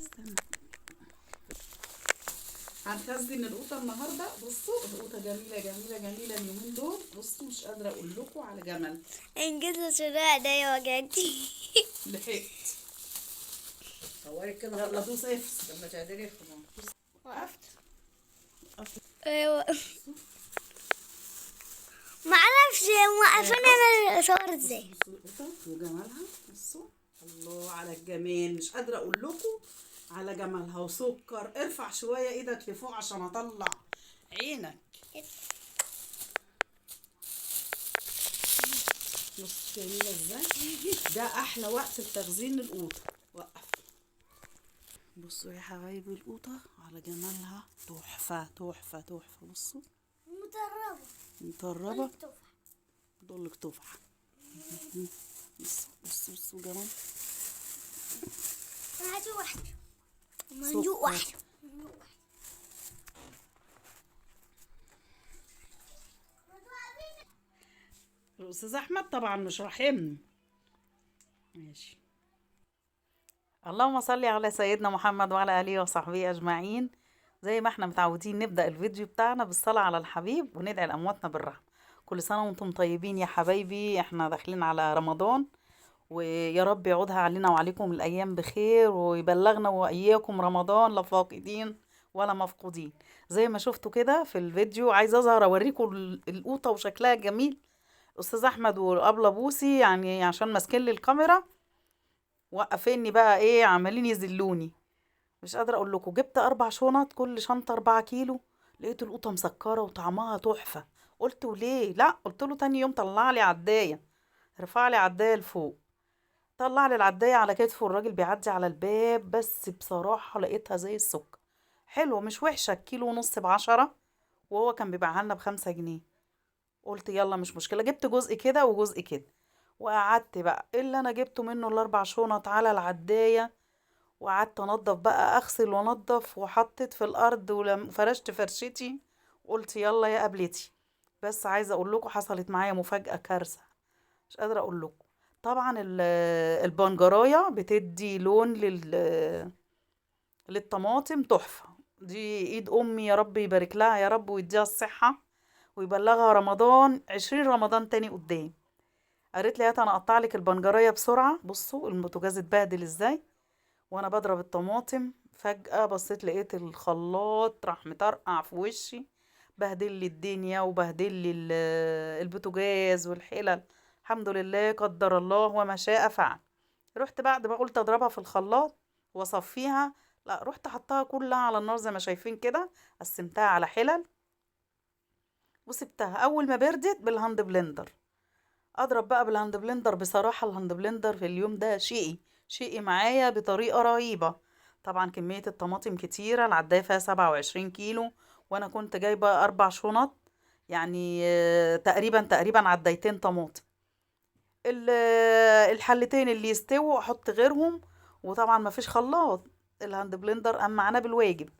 استنى. هنخزن القوطه النهارده. بصوا القوطه جميله جميله جميله اليومين دول. بصوا مش قادره اقول لكم على جمال. انجزوا شراء ده يا وجعتي. لحقت. طوري كده يلا خلاص دوس اف. لما تعدلي خلاص. وقفت. ايوه معرفش موقفين انا اصور ازاي. بصوا القوطه وجمالها. بصوا الله على الجمال. مش قادره اقول لكم على جمالها وسكر. ارفع شويه ايدك لفوق عشان اطلع عينك. بص جميله ازاي. ده احلى وقت لتخزين القوطه. وقف. بصوا يا حبايبي القوطه على جمالها. تحفه تحفه تحفه. بصوا مدربة مطربه. ضلك تفحه. بصوا بصوا بصوا جمال. انا عايزة واحدة منجوق واحدة. الاستاذ احمد طبعا مش راحمني. ماشي. اللهم صل على سيدنا محمد وعلى اله وصحبه اجمعين. زي ما احنا متعودين نبدا الفيديو بتاعنا بالصلاه على الحبيب وندعي لامواتنا بالرحمه. كل سنه وانتم طيبين يا حبايبي. احنا داخلين على رمضان ويا رب يعودها علينا وعليكم الايام بخير ويبلغنا واياكم رمضان لا فاقدين ولا مفقودين. زي ما شفتوا كده في الفيديو عايزه اظهر اوريكم القوطه وشكلها جميل. استاذ احمد وابله بوسي يعني عشان ماسكين لي الكاميرا وقفيني بقى ايه عمالين يذلوني. مش قادره اقول لكم. جبت 4 شنط كل شنطه 4 كيلو. لقيت القوطه مسكره وطعمها تحفه. قلت وليه لا. قلت له تاني يوم طلع لي عدايه. رفع لي عدايه لفوق. طلع لي العدايه على كتفه. الراجل بيعدي على الباب. بس بصراحه لقيتها زي السكر. حلوه مش وحشه. كيلو ونص ب10 وهو كان بيبيعها لنا ب5 جنيه. قلت يلا مش مشكله. جبت جزء كده وجزء كده. وقعدت بقى اللي انا جبته منه ال4 شنط على العدايه. وقعدت انضف بقى اغسل وانضف وحطيت في الارض وفرشت فرشتي. قلت يلا يا قبلتي. بس عايزه اقول لكم حصلت معايا مفاجاه كارثه. مش قادره اقول لكم. طبعا البنجرايه بتدي لون للطماطم تحفه. دي ايد امي يا رب يبارك لها يا رب ويديها الصحه ويبلغها رمضان 20 رمضان تاني قدام. قالت لي هات انا اقطع لك البنجريه بسرعه. بصوا البوتاجاز اتبهدل ازاي وانا بضرب الطماطم. فجأة بصيت لقيت الخلاط راح مطرقع في وشي. بهدل لي الدنيا وبهدل لي البوتاجاز والحلل. الحمد لله قدر الله وما شاء فعل. رحت بعد ما قلت اضربها في الخلاط واصفيها. لا رحت حطها كلها على النار زي ما شايفين كده. قسمتها على حلل وسبتها. اول ما بردت بالهاند بلندر اضرب بقى بالهاند بلندر. بصراحة الهاند بلندر في اليوم ده شقي معايا بطريقة رهيبة. طبعا كمية الطماطم كتيرة. العداية فيها 27 كيلو وانا كنت جايبة 4 شنط. يعني تقريبا عدايتين طماطم. الحلتين اللي يستووا احط غيرهم. وطبعا ما فيش خلاط. الهاند بلندر قام معانا بالواجب.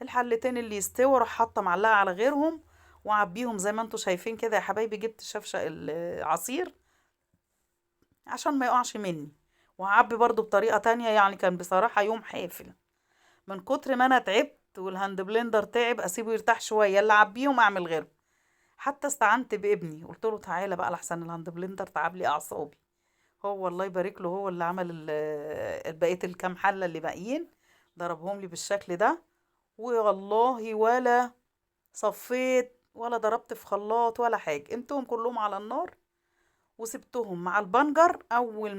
الحلتين اللي يستووا اروح حاطه معلقه على غيرهم وعبيهم زي ما انتم شايفين كده يا حبايبي. جبت شفشق العصير عشان ما يقعش مني. وهعبي برضو بطريقة تانية. يعني كان بصراحة يوم حافل. من كتر ما انا تعبت والهاند بلندر تعب اسيبه يرتاح شوية اللي اعبيهم اعمل غيره. حتى استعنت بابني قلت له تعالى بقى لحسن الهاند بلندر تعب لي اعصابي. هو الله يبارك له هو اللي عمل بقية الكام حلة اللي باقيين. ضربهم لي بالشكل ده. والله ولا صفيت ولا ضربت في خلاط ولا حاجة. انتهم كلهم على النار وسبتهم مع البنجر. اول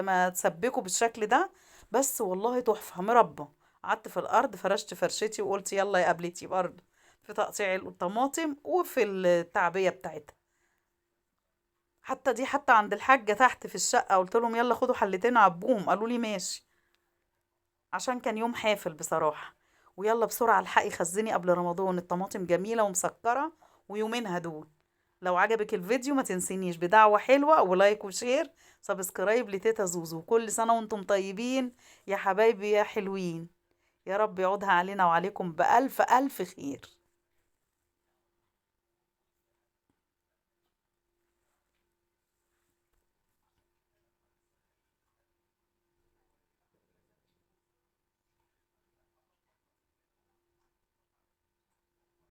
ما تسبكوا بالشكل ده. بس والله تحفه مربى. قعدت في الارض فرشت فرشتي وقلت يلا يا قبلتي برضه في تقطيع الطماطم وفي التعبيه بتاعتها. حتى دي حتى عند الحاجه تحت في الشقه قلت لهم يلا خدوا حلتين عبوهم. قالوا لي ماشي. عشان كان يوم حافل بصراحه. ويلا بسرعه الحقي خزني قبل رمضان. الطماطم جميله ومسكره ويومين هدول. لو عجبك الفيديو ما تنسينيش بدعوة حلوة ولايك وشير سبسكرايب لتيتا زوزو. كل سنة وانتم طيبين يا حبايبي يا حلوين. يا رب يعودها علينا وعليكم بألف ألف خير.